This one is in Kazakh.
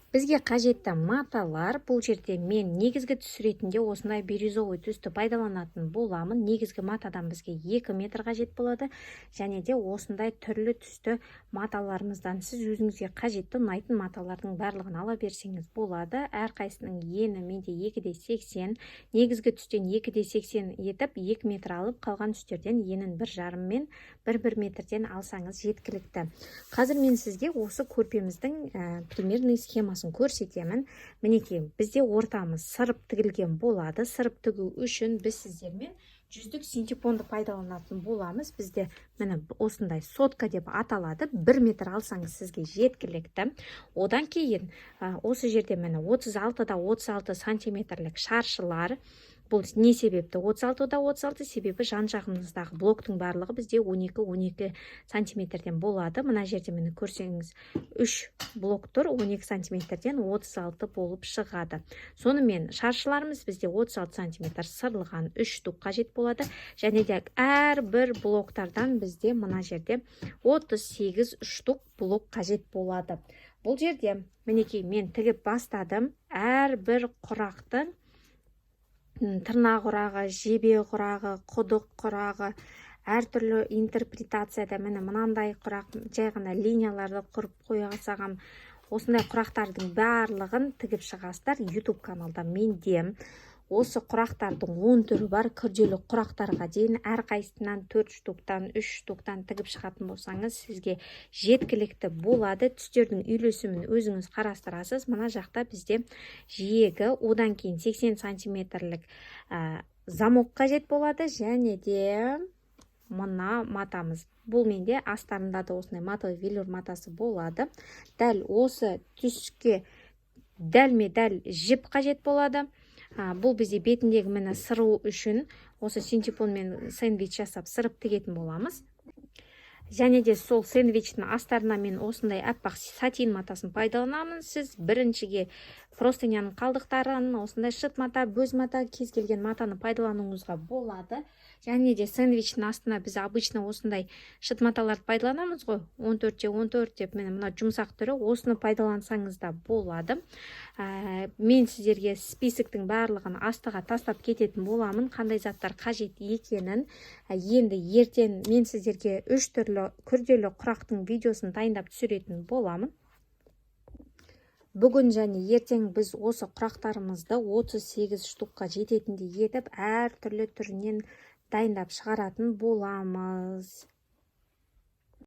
Бізге қажетті маталар, бұл жерде мен негізгі түс ретінде осындай бирюзовый түсті пайдаланатын боламын. Негізгі матадан бізге 2 метр қажет болады, және де осындай түрлі түсті маталарымыздан сіз өзіңізге қажетті ұнайтын маталардың барлығын ала берсеңіз болады. Әрқайсының ені менде 2,80, негізгі түстен 2,80 етіп 2 метр алып, қалған түстерден енін 1,5 мен 1 метрден алсаңыз жеткілікті. Қазір мен сізге осы көрпеміздің примерный схемасын көрсетемін. Мінекей, бізде ортамыз сырып тігілген болады. Сырып тігу үшін біз сіздермен жүздік синтепонды пайдаланатын боламыз. Бізде міне осындай сотка деп аталады. 1 метр алсаңыз сізге жеткілікті. Одан кейін осы жерде міне 36-да 36 сантиметрлік шаршылар. Бұл не себепті? 36-да 36 себебі жан жағымыздағы блоктың барлығы бізде 12-12 сантиметрден болады. Мына жерде мені көрсеңіз 3 блок тұр, 12 сантиметрден 36 болып шығады. Сонымен шаршыларымыз бізде 36 сантиметр сырылған 3 штук қажет болады. Және де әрбір блоктардан бізде мына жерде 38 штук блок қажет болады. Бұл жерде мінекей мен тігіп бастадым. Әрбір құрақты тырнақ құрағы, жебе құрағы, құдық құрағы, әртүрлі интерпретацияда міне мынандай құрақ, жай ғана линияларды құрып қойсағам, осындай құрақтардың барлығын тігіп шығасыздар. YouTube каналда менде осы құрақтардың 10 түрі бар. Күрделі құрақтарға дейін әрқайсысынан 4 штуктан 3 штуктан тігіп шығатын болсаңыз сізге жеткілікті болады. Түстердің үйлесімін өзіңіз қарастырасыз. Мына жақта бізде жиегі, одан кейін 80 сантиметрлік замок қажет болады, және де мына матамыз. Бұл менде астарында да осындай матовый велюр матасы болады. Дәл осы түске дәлме-дәл жіп қажет болады. Бұл бізде бетіндегі мені сыру үшін осы синтепонмен сэндвич жасап сырып тігетін боламыз. Және де сол сэндвичтің астарына мен осындай аппақ сатин матасын пайдаланамын. Сіз біріншіге простыняның қалдықтарын, осындай шыт мата, бөз мата, кез келген матаны пайдалануыңызға болады. Және де сэндвичтің астына біз обычно осындай шыт маталарды пайдаланамыз ғой. 14-14 деп мына жұмсақ түрі, осыны пайдалансаңыз да болады. Мен сіздерге списоктың барлығын астыға тастап кететін боламын, қандай заттар қажет екенін. Енді ертең мен сіздерге 3 түрлі күрделі құрақтың видеосын дайындап түсіретін боламын. Бүгін және ертең біз осы құрақтарымызды 38 штукқа жететіндей етіп, әр түрлі түрінен дайындап шығаратын боламыз.